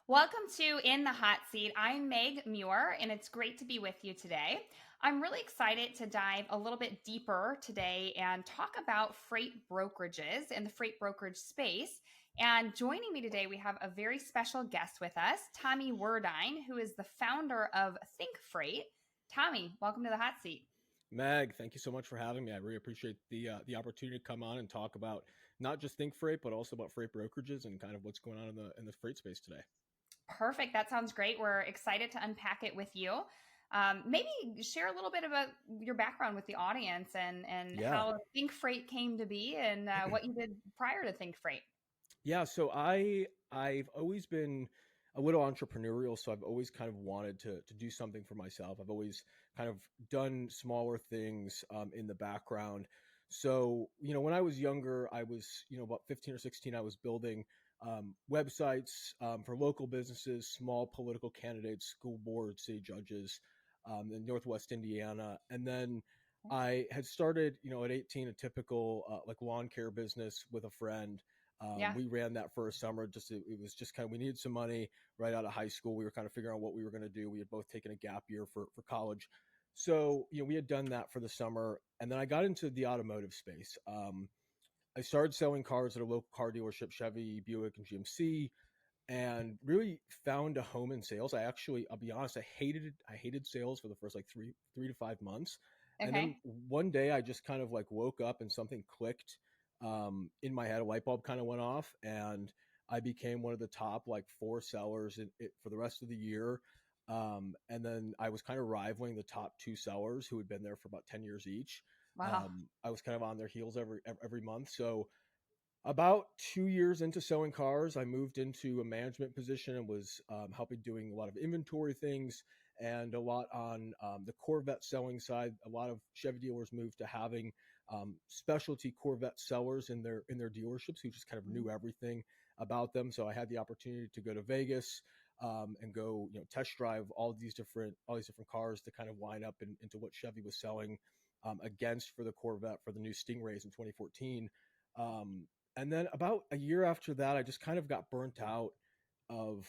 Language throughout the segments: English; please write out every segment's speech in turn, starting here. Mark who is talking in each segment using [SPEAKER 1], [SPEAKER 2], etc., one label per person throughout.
[SPEAKER 1] Welcome to In the Hot Seat. I'm Meg Muir, and it's great to be with you today. I'm really excited to dive a little bit deeper today and talk about freight brokerages and the freight brokerage space. And joining me today, we have a very special guest with us, Tommy Werdine, who is the founder of ThinkFreight. Tommy, welcome to the hot seat.
[SPEAKER 2] Meg, thank you so much for having me. I really appreciate the opportunity to come on and talk about not just Think Freight, but also about freight brokerages and kind of what's going on in the freight space today.
[SPEAKER 1] Perfect. That sounds great. We're excited to unpack it with you. Maybe share a little bit about your background with the audience and
[SPEAKER 2] Yeah,
[SPEAKER 1] how Think Freight came to be and what you did prior to Think Freight.
[SPEAKER 2] yeah. So I've always been a little entrepreneurial, so I've always kind of wanted to do something for myself. I've always kind of done smaller things in the background. So when I was younger, I was about 15 or 16. I was building websites for local businesses, small political candidates, school board, city judges in Northwest Indiana, and then I had started, at 18, a typical like lawn care business with a friend.
[SPEAKER 1] Yeah.
[SPEAKER 2] We ran that for a summer. It was just kind of we needed some money right out of high school. We were kind of figuring out what we were going to do. We had both taken a gap year for college, so we had done that for the summer, and then I got into the automotive space. I started selling cars at a local car dealership, Chevy, Buick, and GMC, and really found a home in sales. I'll be honest, I hated it. I hated sales for the first like three to 5 months. And then
[SPEAKER 1] Okay.
[SPEAKER 2] one day I just kind of like woke up and something clicked in my head. A light bulb kind of went off, and I became one of the top like four sellers for the rest of the year. And then I was kind of rivaling the top two sellers who had been there for about 10 years each.
[SPEAKER 1] Wow.
[SPEAKER 2] I was kind of on their heels every month. So about 2 years into selling cars, I moved into a management position and was helping doing a lot of inventory things and a lot on the Corvette selling side. A lot of Chevy dealers moved to having specialty Corvette sellers in their dealerships who just kind of
[SPEAKER 1] Mhm.
[SPEAKER 2] knew everything about them. So I had the opportunity to go to Vegas and go, test drive all these different cars to kind of line up into what Chevy was selling against for the Corvette for the new Stingrays in 2014. Um, and then about a year after that, I just kind of got burnt out of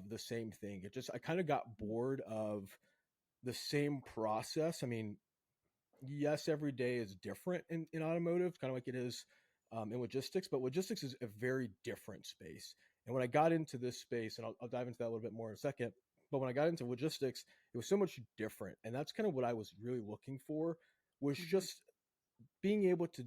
[SPEAKER 2] the same thing. I kind of got bored of the same process. I mean, yes, every day is different in automotive, kind of like it is in logistics, but logistics is a very different space. And when I got into this space, and I'll dive into that a little bit more in a second, but when I got into logistics, it was so much different. And that's kind of what I was really looking for, was
[SPEAKER 1] Mhm.
[SPEAKER 2] just being able to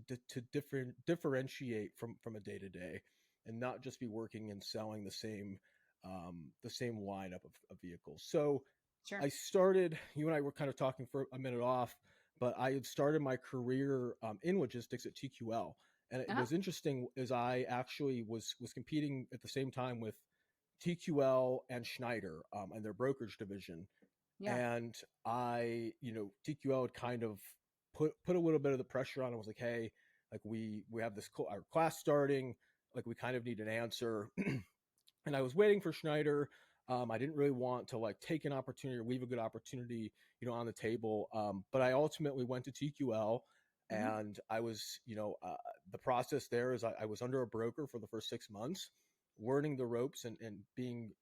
[SPEAKER 2] differentiate from a day to day, and not just be working and selling the same lineup of vehicles. So I
[SPEAKER 1] Sure.
[SPEAKER 2] started. You and I were kind of talking for a minute off, but I had started my career in logistics at TQL, and it
[SPEAKER 1] Uh-huh.
[SPEAKER 2] was interesting as I actually was competing at the same time with TQL and Schneider and their brokerage division.
[SPEAKER 1] Yeah.
[SPEAKER 2] And TQL had kind of put a little bit of the pressure on. I was like, hey, like we have this our class starting, like we kind of need an answer. And I was waiting for Schneider. I didn't really want to like take an opportunity or leave a good opportunity, on the table. But I ultimately went to TQL,
[SPEAKER 1] Hmm.
[SPEAKER 2] and I was, the process there is I was under a broker for the first 6 months, learning the ropes and being,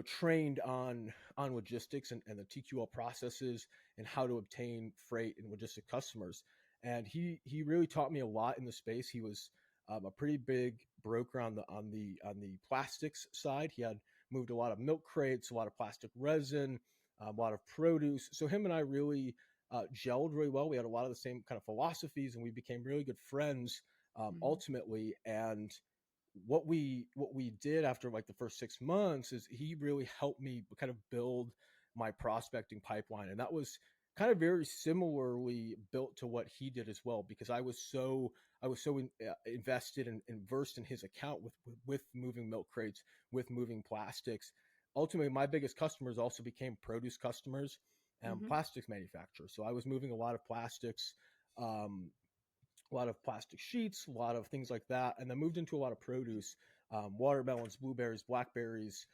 [SPEAKER 2] trained on logistics and the TQL processes and how to obtain freight and logistic customers. And he really taught me a lot in the space. He was a pretty big broker on the plastics side. He had moved a lot of milk crates, a lot of plastic resin, a lot of produce. So him and I really gelled really well. We had a lot of the same kind of philosophies, and we became really good friends
[SPEAKER 1] Hmm.
[SPEAKER 2] ultimately. And what we did after like the first 6 months is he really helped me kind of build my prospecting pipeline, and that was kind of very similarly built to what he did as well, because I was so invested and versed in his account with moving milk crates, with moving plastics. Ultimately, my biggest customers also became produce customers and
[SPEAKER 1] Hmm.
[SPEAKER 2] plastics manufacturers. So I was moving a lot of plastics, um, a lot of plastic sheets, a lot of things like that, and then moved into a lot of produce, watermelons, blueberries, blackberries,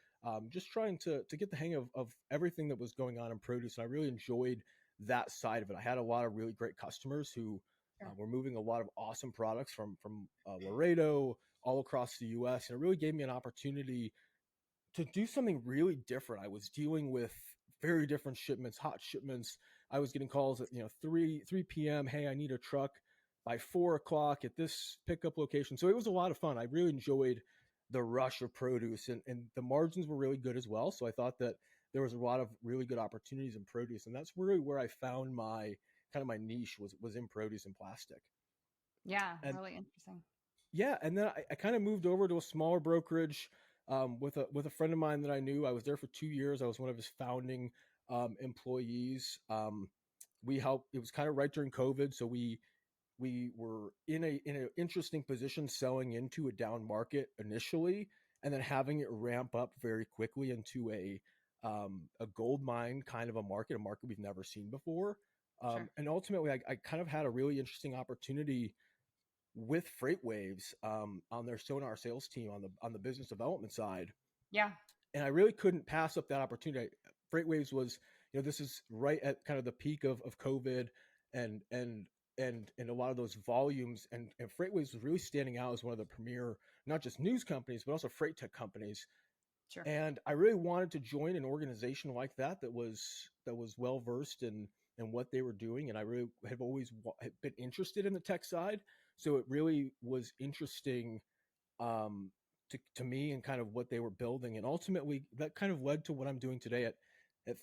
[SPEAKER 2] just trying to get the hang of everything that was going on in produce. And I really enjoyed that side of it. I had a lot of really great customers who
[SPEAKER 1] Sure.
[SPEAKER 2] were moving a lot of awesome products from Laredo all across the U.S., and it really gave me an opportunity to do something really different. I was dealing with very different shipments, hot shipments. I was getting calls at 3 p.m. Hey, I need a truck by 4 o'clock at this pickup location. So it was a lot of fun. I really enjoyed the rush of produce, and the margins were really good as well. So I thought that there was a lot of really good opportunities in produce, and that's really where I found my kind of my niche was in produce and plastic.
[SPEAKER 1] Yeah,
[SPEAKER 2] And
[SPEAKER 1] really interesting.
[SPEAKER 2] yeah, and then I kind of moved over to a smaller brokerage with a friend of mine that I knew. I was there for 2 years. I was one of his founding employees. We helped. It was kind of right during COVID, so we were in an interesting position selling into a down market initially, and then having it ramp up very quickly into a gold mine kind of a market we've never seen before.
[SPEAKER 1] Sure.
[SPEAKER 2] And ultimately, I kind of had a really interesting opportunity with Freight Waves on their Sonar sales team on the business development side,
[SPEAKER 1] Yeah,
[SPEAKER 2] and I really couldn't pass up that opportunity. Freight Waves was, this is right at kind of the peak of COVID, and and and a lot of those volumes, and Freight Waves was really standing out as one of the premier, not just news companies but also freight tech companies.
[SPEAKER 1] sure.
[SPEAKER 2] And I really wanted to join an organization like that was well versed in what they were doing, and I really have always been interested in the tech side. So it really was interesting to me and kind of what they were building, and ultimately that kind of led to what I'm doing today at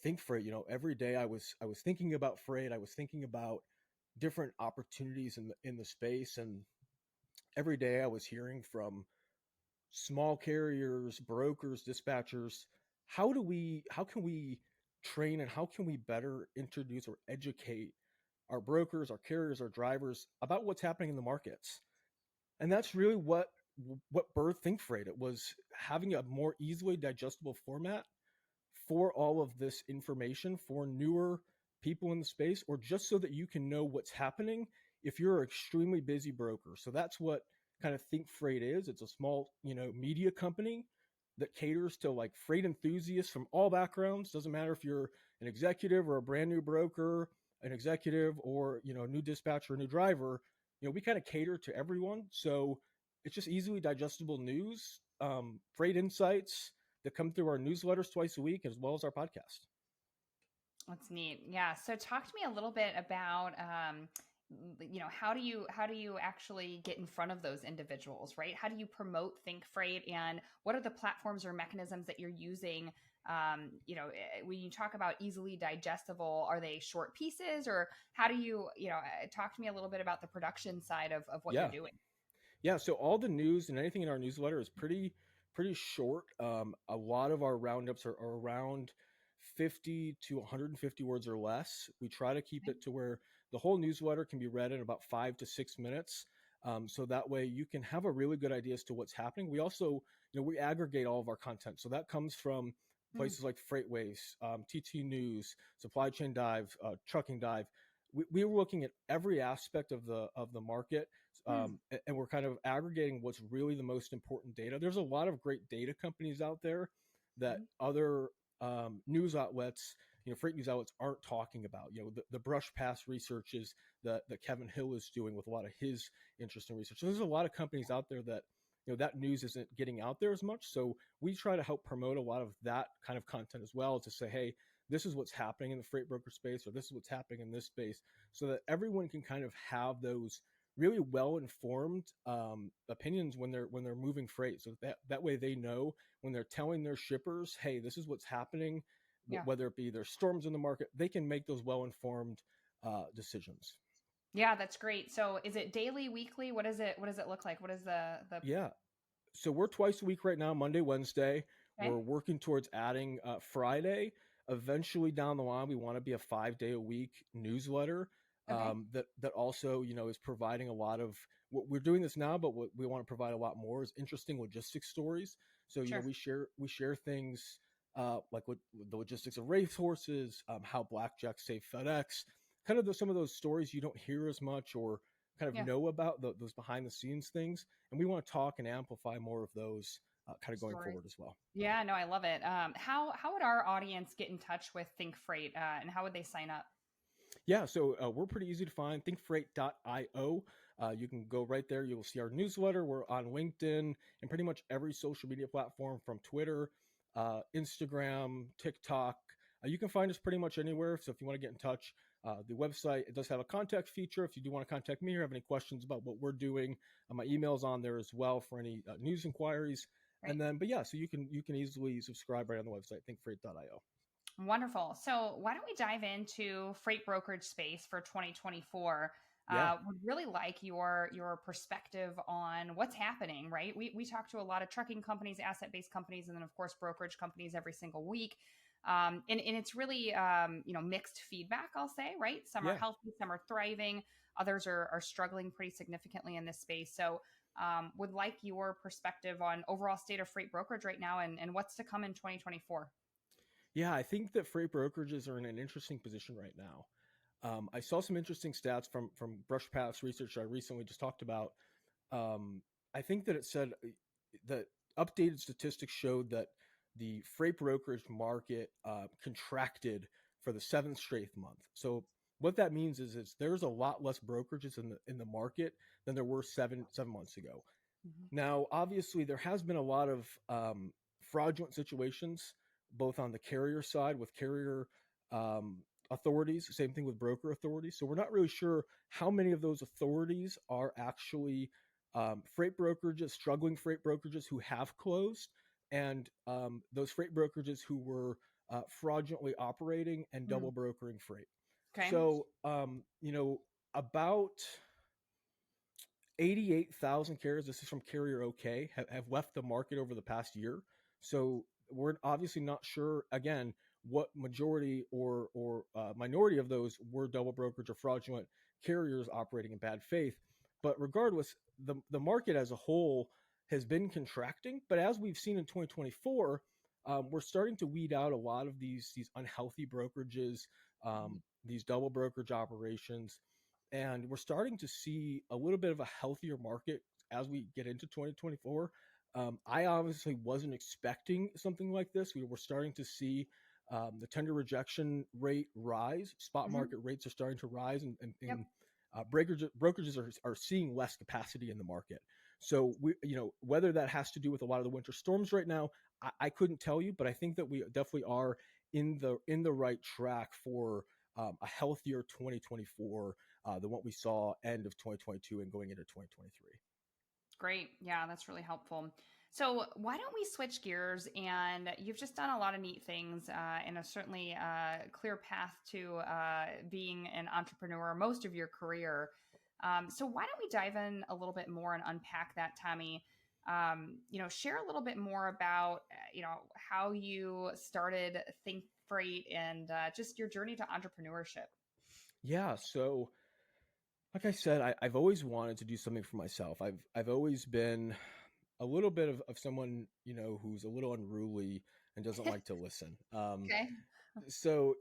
[SPEAKER 2] ThinkFreight. Every day I was thinking about freight. I was thinking about different opportunities in the space, and every day I was hearing from small carriers, brokers, dispatchers. How can we train, and how can we better introduce or educate our brokers, our carriers, our drivers about what's happening in the markets? And that's really what birthed ThinkFreight. It was having a more easily digestible format for all of this information for newer people in the space, or just so that you can know what's happening if you're an extremely busy broker. So that's what kind of ThinkFreight is. It's a small, media company that caters to like freight enthusiasts from all backgrounds. Doesn't matter if you're an executive or a brand new broker, an executive, or a new dispatcher, a new driver. We kind of cater to everyone. So it's just easily digestible news, freight insights that come through our newsletters twice a week, as well as our podcast.
[SPEAKER 1] That's neat. Yeah. So talk to me a little bit about, how do you actually get in front of those individuals, right? How do you promote Think Freight, and what are the platforms or mechanisms that you're using? When you talk about easily digestible, are they short pieces, or how do you, talk to me a little bit about the production side of what you're
[SPEAKER 2] Yeah,
[SPEAKER 1] doing?
[SPEAKER 2] yeah. So all the news and anything in our newsletter is pretty short. A lot of our roundups are around 50 to 150 words or less. We try to keep it to where the whole newsletter can be read in about 5 to 6 minutes. So that way you can have a really good idea as to what's happening. We also, we aggregate all of our content. So that comes from
[SPEAKER 1] Mm,
[SPEAKER 2] places like FreightWaves, TT News, Supply Chain Dive, Trucking Dive. We were looking at every aspect of the market,
[SPEAKER 1] mm,
[SPEAKER 2] and we're kind of aggregating what's really the most important data. There's a lot of great data companies out there that
[SPEAKER 1] mm.
[SPEAKER 2] other news outlets, freight news outlets aren't talking about. The brush pass research is that Kevin Hill is doing with a lot of his interesting research. So there's a lot of companies out there that that news isn't getting out there as much. So we try to help promote a lot of that kind of content as well, to say, hey, this is what's happening in the freight broker space, or this is what's happening in this space, so that everyone can kind of have those really well informed opinions when they're moving freight, so that way they know when they're telling their shippers, hey, this is what's happening,
[SPEAKER 1] Yeah.
[SPEAKER 2] whether it be there's storms in the market, they can make those well informed decisions.
[SPEAKER 1] Yeah, that's great. So is it daily, weekly? What does it look like? What is the
[SPEAKER 2] Yeah, so we're twice a week right now, Monday, Wednesday.
[SPEAKER 1] okay?
[SPEAKER 2] We're working towards adding Friday. Eventually down the line, we want to be a 5 day a week newsletter
[SPEAKER 1] Okay.
[SPEAKER 2] that also is providing a lot of what we're doing this now, but what we want to provide a lot more is interesting logistics stories. So
[SPEAKER 1] Sure.
[SPEAKER 2] we share things like what the logistics of racehorses, how blackjack saved FedEx, kind of some of those stories you don't hear as much or kind of
[SPEAKER 1] Yeah.
[SPEAKER 2] know about those behind the scenes things, and we want to talk and amplify more of those kind of going
[SPEAKER 1] Stories.
[SPEAKER 2] forward as well.
[SPEAKER 1] Yeah, no, I love it. How would our audience get in touch with Think Freight, and how would they sign up?
[SPEAKER 2] Yeah, so we're pretty easy to find. ThinkFreight.io. You can go right there. You'll see our newsletter. We're on LinkedIn and pretty much every social media platform, from Twitter Instagram, TikTok. You can find us pretty much anywhere. So if you want to get in touch, the website, it does have a contact feature. If you do want to contact me or have any questions about what we're doing, my email's on there as well for any news inquiries.
[SPEAKER 1] Right.
[SPEAKER 2] And then, but yeah, so you can easily subscribe right on the website, thinkfreight.io.
[SPEAKER 1] Wonderful. So, why don't we dive into freight brokerage space for 2024?
[SPEAKER 2] Yeah,
[SPEAKER 1] Would really like your perspective on what's happening. Right, we talk to a lot of trucking companies, asset based companies, and then of course brokerage companies every single week. And it's really mixed feedback. I'll say, right. Some are
[SPEAKER 2] yeah.
[SPEAKER 1] healthy, some are thriving, others are struggling pretty significantly in this space. So, would like your perspective on overall state of freight brokerage right now and what's to come in 2024.
[SPEAKER 2] Yeah, I think that freight brokerages are in an interesting position right now. I saw some interesting stats from Brush Paths research I recently just talked about. Um, I think that it said that updated statistics showed that the freight brokerage market contracted for the seventh straight month. So what that means is there's a lot less brokerages in the market than there were seven months ago.
[SPEAKER 1] Mhm.
[SPEAKER 2] Now, obviously, there has been a lot of fraudulent situations, both on the carrier side with carrier authorities, same thing with broker authorities. So we're not really sure how many of those authorities are actually freight brokerages, struggling freight brokerages who have closed, and those freight brokerages who were fraudulently operating and
[SPEAKER 1] Mm,
[SPEAKER 2] double brokering freight.
[SPEAKER 1] okay.
[SPEAKER 2] So, about 88,000 carriers, this is from Carrier OK, have left the market over the past year. So we're obviously not sure, again, what majority or minority of those were double brokerage or fraudulent carriers operating in bad faith. But regardless, the market as a whole has been contracting. But as we've seen in 2024, we're starting to weed out a lot of these unhealthy brokerages,
[SPEAKER 1] Mhm.
[SPEAKER 2] these double brokerage operations, and we're starting to see a little bit of a healthier market as we get into 2024. I obviously wasn't expecting something like this. We were starting to see the tender rejection rate rise. Spot
[SPEAKER 1] Mhm.
[SPEAKER 2] market rates are starting to rise,
[SPEAKER 1] Yep.
[SPEAKER 2] and brokerages are seeing less capacity in the market. So whether that has to do with a lot of the winter storms right now, I couldn't tell you, but I think that we definitely are in the right track for a healthier 2024 than what we saw end of 2022 and going into 2023.
[SPEAKER 1] Great. Yeah, that's really helpful. So, why don't we switch gears? And you've just done a lot of neat things and a certainly clear path to being an entrepreneur most of your career. So, why don't we dive in a little bit more and unpack that, Tommy? Share a little bit more about how you started Think Freight and just your journey to entrepreneurship.
[SPEAKER 2] Yeah, so like I said, I've always wanted to do something for myself. I've always been a little bit of someone who's a little unruly and doesn't like to listen.
[SPEAKER 1] Okay.
[SPEAKER 2] So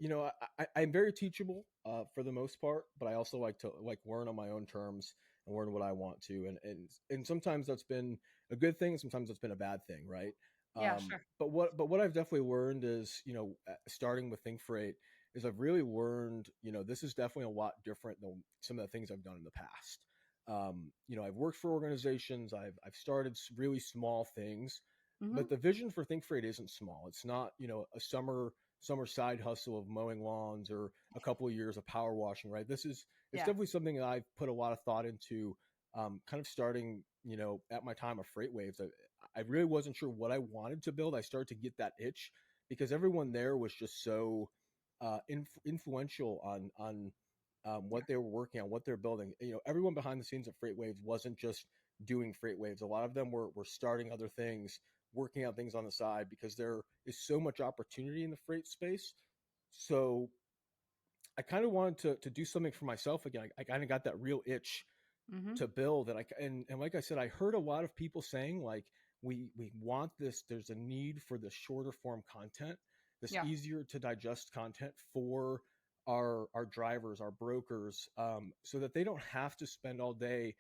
[SPEAKER 2] I'm very teachable for the most part, but I also like to learn on my own terms and learn what I want to, and sometimes that's been a good thing, and sometimes that's been a bad thing, right?
[SPEAKER 1] Yeah, sure.
[SPEAKER 2] But what I've definitely learned is starting with Think Freight is I've really learned this is definitely a lot different than some of the things I've done in the past. I've worked for organizations, I've started really small things,
[SPEAKER 1] Hmm.
[SPEAKER 2] but the vision for Think Freight isn't small. It's not a summer side hustle of mowing lawns or a couple of years of power washing, right? It's
[SPEAKER 1] Yeah.
[SPEAKER 2] definitely something that I've put a lot of thought into, kind of starting, at my time of Freight Waves. I really wasn't sure what I wanted to build. I started to get that itch because everyone there was just so influential on what they were working on, what they're building. Everyone behind the scenes at Freight Waves wasn't just doing Freight Waves. A lot of them were starting other things, working on things on the side because there is so much opportunity in the freight space. So I kind of wanted to do something for myself again. I kind of got that real itch
[SPEAKER 1] Hmm.
[SPEAKER 2] to build, and like I said, I heard a lot of people saying like we want this. There's a need for the shorter form content, this
[SPEAKER 1] Yeah.
[SPEAKER 2] easier to digest content for our drivers, our brokers, so that they don't have to spend all day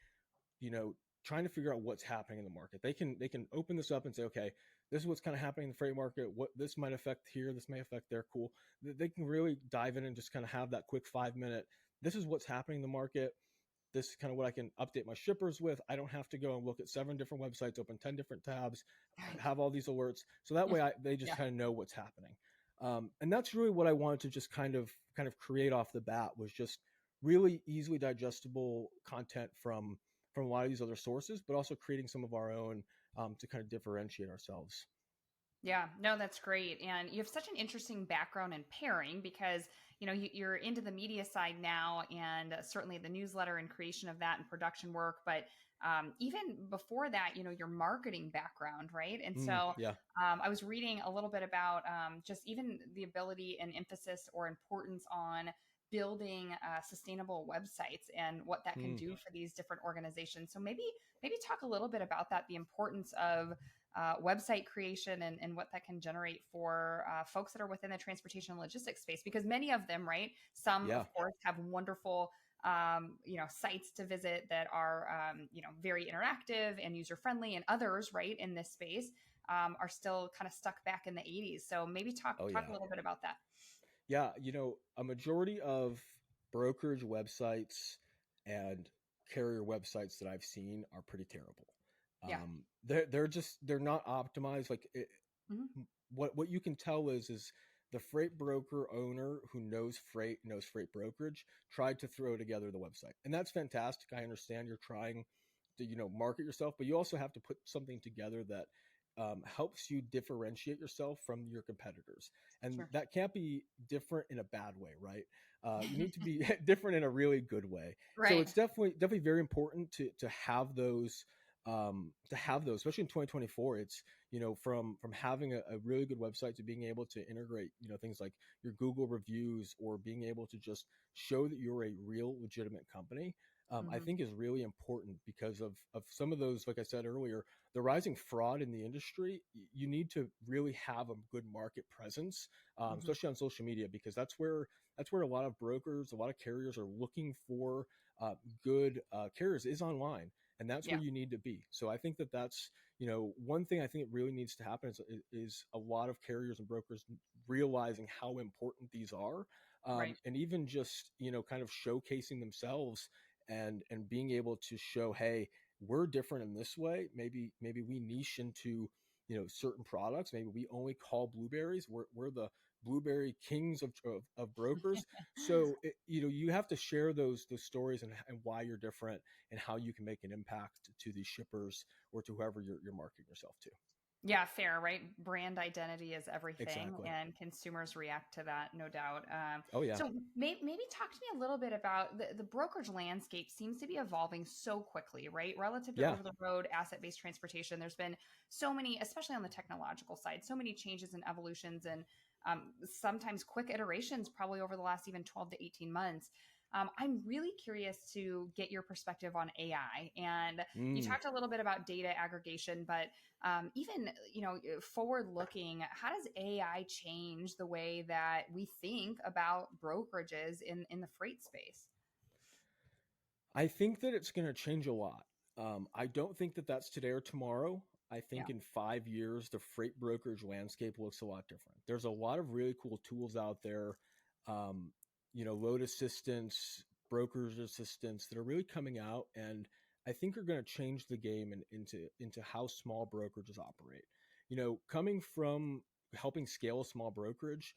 [SPEAKER 2] you know, trying to figure out what's happening in the market. They can open this up and say, okay, this is what's kind of happening in the freight market. What this might affect here, this may affect there. Cool. They can really dive in and just kind of have that quick 5 minute. This is what's happening in the market. this is kind of what I can update my shippers with. I don't have to go and look at 7 different websites, open 10 different tabs, have all these alerts. So that way they just
[SPEAKER 1] Yeah.
[SPEAKER 2] kind of know what's happening. And that's really what I wanted to just kind of create off the bat, was just really easily digestible content from a lot of these other sources, but also creating some of our own to kind of differentiate ourselves.
[SPEAKER 1] Yeah, no, that's great. And you have such an interesting background in pairing because, you're into the media side now and certainly the newsletter and creation of that and production work. But even before that, your marketing background, right? And so
[SPEAKER 2] Yeah.
[SPEAKER 1] I was reading a little bit about just even the ability and emphasis or importance on building sustainable websites and what that can
[SPEAKER 2] Mm,
[SPEAKER 1] do for these different organizations. So maybe talk a little bit about that, the importance of website creation and what that can generate for folks that are within the transportation and logistics space, because many of them, right? Some,
[SPEAKER 2] yeah.
[SPEAKER 1] of course, have wonderful, sites to visit that are, very interactive and user friendly, and others, right, in this space are still kind of stuck back in the 80s. So maybe talk
[SPEAKER 2] Oh
[SPEAKER 1] talk a
[SPEAKER 2] yeah.
[SPEAKER 1] little bit about that.
[SPEAKER 2] Yeah. A majority of brokerage websites and carrier websites that I've seen are pretty terrible.
[SPEAKER 1] Yeah.
[SPEAKER 2] They're not optimized. Like
[SPEAKER 1] Hmm.
[SPEAKER 2] what you can tell is the freight broker owner who knows freight brokerage tried to throw together the website, and that's fantastic. I understand you're trying to market yourself, but you also have to put something together that helps you differentiate yourself from your competitors, and
[SPEAKER 1] Sure.
[SPEAKER 2] that can't be different in a bad way, right? You need to be different in a really good way. So
[SPEAKER 1] Right.
[SPEAKER 2] it's definitely very important to have those, especially in 2024. It's from having a really good website to being able to integrate things like your Google reviews, or being able to just show that you're a real legitimate company. I
[SPEAKER 1] Hmm.
[SPEAKER 2] think is really important because of some of those, like I said earlier, the rising fraud in the industry. You need to really have a good market presence,
[SPEAKER 1] Hmm.
[SPEAKER 2] especially on social media, because that's where a lot of brokers, a lot of carriers are looking for good carriers, is online, and that's
[SPEAKER 1] Yeah.
[SPEAKER 2] where you need to be. So I think that's one thing I think it really needs to happen is a lot of carriers and brokers realizing how important these are,
[SPEAKER 1] Right.
[SPEAKER 2] and even just kind of showcasing themselves, and being able to show, hey, we're different in this way. Maybe we niche into certain products. Maybe we only call blueberries. We're the blueberry kings of brokers. So you have to share those stories, and why you're different, and how you can make an impact to these shippers, or to whoever you're marketing yourself to.
[SPEAKER 1] Yeah, fair, right? Brand identity is everything,
[SPEAKER 2] Exactly.
[SPEAKER 1] and consumers react to that, no doubt.
[SPEAKER 2] Oh yeah.
[SPEAKER 1] So maybe talk to me a little bit about the brokerage landscape seems to be evolving so quickly, right? Relative to
[SPEAKER 2] Yeah.
[SPEAKER 1] over the road asset-based transportation, there's been so many, especially on the technological side, so many changes and evolutions, and sometimes quick iterations, probably over the last even 12 to 18 months. I'm really curious to get your perspective on AI. And you
[SPEAKER 2] Mm.
[SPEAKER 1] talked a little bit about data aggregation, but even forward looking, how does AI change the way that we think about brokerages in the freight space?
[SPEAKER 2] I think that it's going to change a lot. I don't think that that's today or tomorrow. I
[SPEAKER 1] Yeah.
[SPEAKER 2] think in 5 years, the freight brokerage landscape looks a lot different. There's a lot of really cool tools out there, um, load assistants, brokerage assistants that are really coming out, and I think are going to change the game, into how small brokerages operate. Coming from helping scale a small brokerage,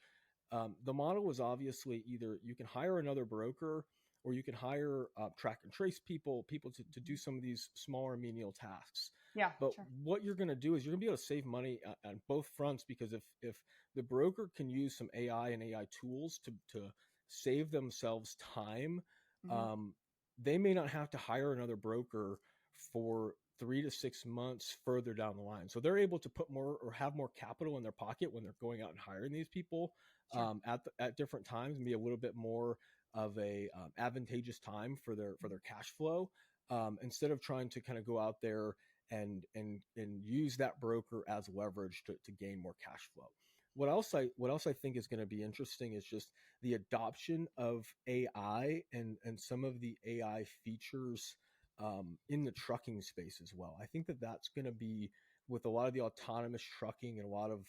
[SPEAKER 2] the model was obviously either you can hire another broker, or you can hire track and trace people to do some of these smaller menial tasks.
[SPEAKER 1] Yeah,
[SPEAKER 2] But
[SPEAKER 1] sure.
[SPEAKER 2] what you're going to do is you're going to be able to save money on both fronts, because if the broker can use some AI and AI tools to save themselves time,
[SPEAKER 1] Hmm.
[SPEAKER 2] um, they may not have to hire another broker for 3 to 6 months further down the line. So they're able to put more, or have more capital in their pocket when they're going out and hiring these people,
[SPEAKER 1] Sure.
[SPEAKER 2] at different times, and be a little bit more of a advantageous time for their cash flow, instead of trying to kind of go out there and use that broker as leverage to gain more cash flow. What else I think is going to be interesting is just the adoption of AI, and some of the AI features in the trucking space as well. I think that that's going to be, with a lot of the autonomous trucking and a lot of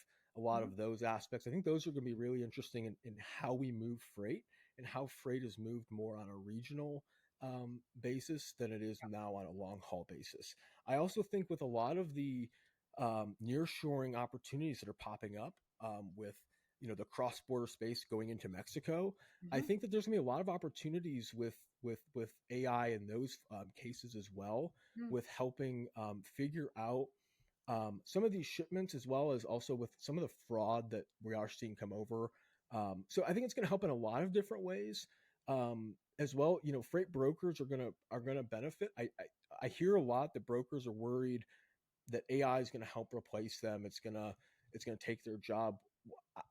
[SPEAKER 1] Hmm.
[SPEAKER 2] those aspects. I think those are going to be really interesting in how we move freight, and how freight is moved more on a regional basis than it is now on a long haul basis. I also think with a lot of the nearshoring opportunities that are popping up with the cross border space going into Mexico, I
[SPEAKER 1] Mhm.
[SPEAKER 2] think that there's going to be a lot of opportunities with AI in those cases as well,
[SPEAKER 1] Mm.
[SPEAKER 2] with helping figure out some of these shipments, as well as also with some of the fraud that we are seeing come over. So I think it's going to help in a lot of different ways. As well, freight brokers are gonna benefit. I hear a lot that brokers are worried that AI is going to help replace them. It's gonna take their job.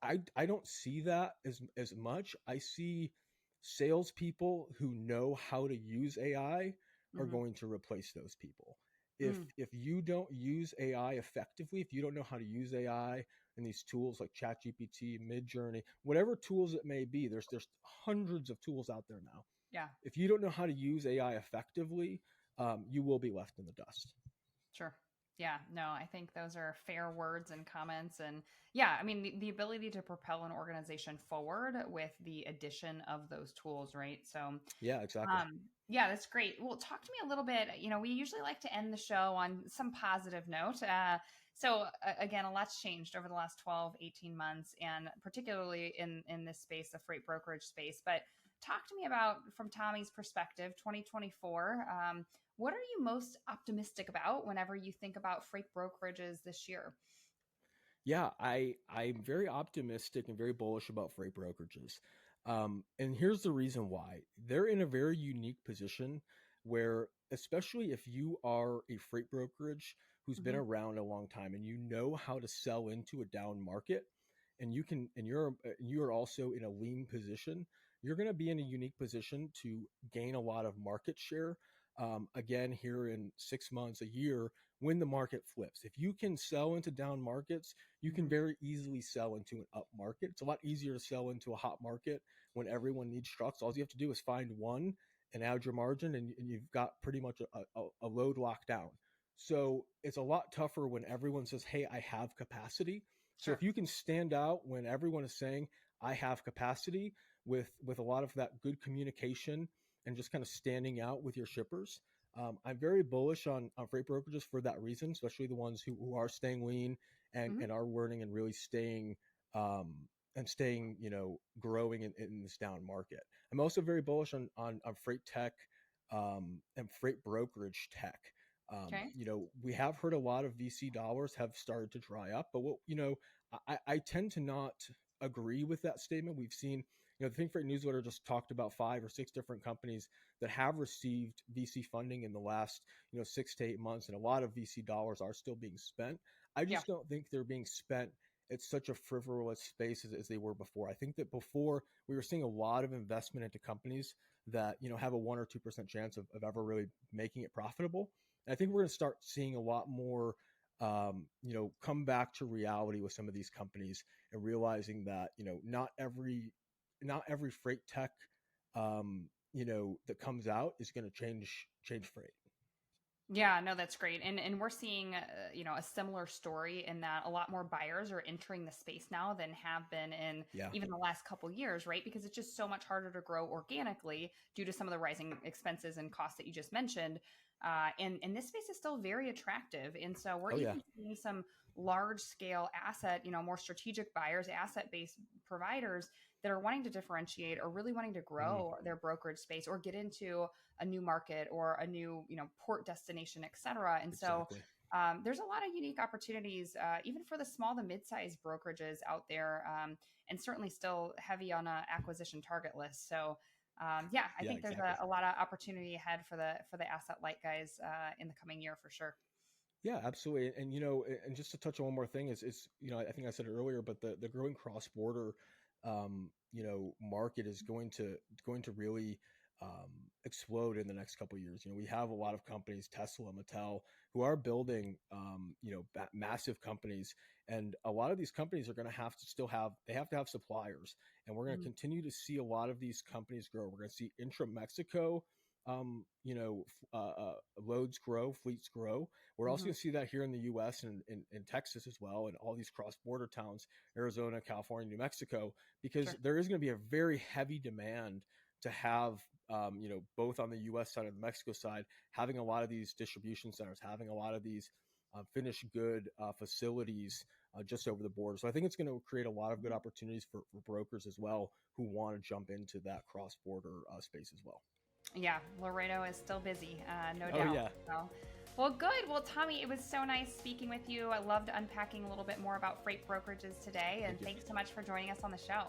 [SPEAKER 2] I don't see that as much. I see salespeople who know how to use AI are
[SPEAKER 1] Mhm.
[SPEAKER 2] going to replace those people.
[SPEAKER 1] Mm.
[SPEAKER 2] If you don't use AI effectively, if you don't know how to use AI and these tools like ChatGPT, Midjourney, whatever tools it may be, there's hundreds of tools out there now.
[SPEAKER 1] Yeah.
[SPEAKER 2] If you don't know how to use AI effectively, you will be left in the dust.
[SPEAKER 1] Sure. Yeah, no, I think those are fair words and comments. And yeah, I mean, the ability to propel an organization forward with the addition of those tools, right? So,
[SPEAKER 2] Yeah, exactly.
[SPEAKER 1] yeah, that's great. Well, talk to me a little bit. We usually like to end the show on some positive note. Again, a lot's changed over the last 12, 18 months, and particularly in this space, the freight brokerage space. But talk to me about, from Tommy's perspective, 2024. What are you most optimistic about whenever you think about freight brokerages this year?
[SPEAKER 2] Yeah, I'm very optimistic and very bullish about freight brokerages. And here's the reason why. They're in a very unique position where, especially if you are a freight brokerage who's been
[SPEAKER 1] Hmm.
[SPEAKER 2] around a long time and you know how to sell into a down market, and you're also in a lean position, you're going to be in a unique position to gain a lot of market share. Again, here in 6 months, a year, when the market flips, if you can sell into down markets, you can
[SPEAKER 1] Hmm.
[SPEAKER 2] very easily sell into an up market. It's a lot easier to sell into a hot market when everyone needs trucks. All you have to do is find one and add your margin, and you've got pretty much a load locked down. So it's a lot tougher when everyone says, hey, I have capacity. So
[SPEAKER 1] Sure.
[SPEAKER 2] if you can stand out when everyone is saying, I have capacity, with a lot of that good communication and just kind of standing out with your shippers, I'm very bullish on freight brokerages for that reason, especially the ones who are staying lean
[SPEAKER 1] Hmm.
[SPEAKER 2] and are learning and really um, staying, growing in this down market. I'm also very bullish on freight tech and freight brokerage tech.
[SPEAKER 1] Okay.
[SPEAKER 2] We have heard a lot of VC dollars have started to dry up, but I tend to not agree with that statement. We've seen, the ThinkFreight newsletter just talked about 5 or 6 different companies that have received VC funding in the last, 6 to 8 months, and a lot of VC dollars are still being spent. I
[SPEAKER 1] Yeah.
[SPEAKER 2] just don't think they're being spent at such a frivolous space as they were before. I think that before we were seeing a lot of investment into companies that, have a 1 or 2% chance of ever really making it profitable. And I think we're going to start seeing a lot more, come back to reality with some of these companies and realizing that, not every freight tech, that comes out is going to change freight.
[SPEAKER 1] Yeah, no, that's great. And we're seeing a similar story in that a lot more buyers are entering the space now than have been in
[SPEAKER 2] Yeah.
[SPEAKER 1] even the last couple years, right? Because it's just so much harder to grow organically due to some of the rising expenses and costs that you just mentioned. And this space is still very attractive. And so we're
[SPEAKER 2] Oh yeah.
[SPEAKER 1] even seeing some large scale asset, more strategic buyers, asset based providers that are wanting to differentiate or really wanting to
[SPEAKER 2] Mhm.
[SPEAKER 1] grow their brokerage space or get into a new market or a new port destination, et cetera. And so
[SPEAKER 2] Exactly.
[SPEAKER 1] there's a lot of unique opportunities, even for the small to mid-sized brokerages out there, and certainly still heavy on a acquisition target list. So yeah, I
[SPEAKER 2] Yeah,
[SPEAKER 1] think there's
[SPEAKER 2] exactly.
[SPEAKER 1] a lot of opportunity ahead for the asset light guys in the coming year for sure.
[SPEAKER 2] Yeah, absolutely. And and just to touch on one more thing is I think I said it earlier, but the growing cross border, market is going to really explode in the next couple of years. We have a lot of companies, Tesla, Mattel, who are building, massive companies, and a lot of these companies are going to have to they have to have suppliers, and we're going to
[SPEAKER 1] Mhm.
[SPEAKER 2] continue to see a lot of these companies grow. We're going to see intra Mexico, loads grow, fleets grow. We're also
[SPEAKER 1] Mhm.
[SPEAKER 2] going to see that here in the U.S. and in Texas as well, and all these cross-border towns, Arizona, California, New Mexico, because
[SPEAKER 1] Sure.
[SPEAKER 2] there is going to be a very heavy demand to have both on the U.S. side and the Mexico side, having a lot of these distribution centers, having a lot of these finished good facilities just over the border. So I think it's going to create a lot of good opportunities for brokers as well who want to jump into that cross-border space as well.
[SPEAKER 1] Yeah, Laredo is still busy, no
[SPEAKER 2] Oh
[SPEAKER 1] doubt.
[SPEAKER 2] yeah,
[SPEAKER 1] So, well, good. Well, Tommy, it was so nice speaking with you. I loved unpacking a little bit more about freight brokerages today, and
[SPEAKER 2] thank you.
[SPEAKER 1] thanks so much for joining us on the show.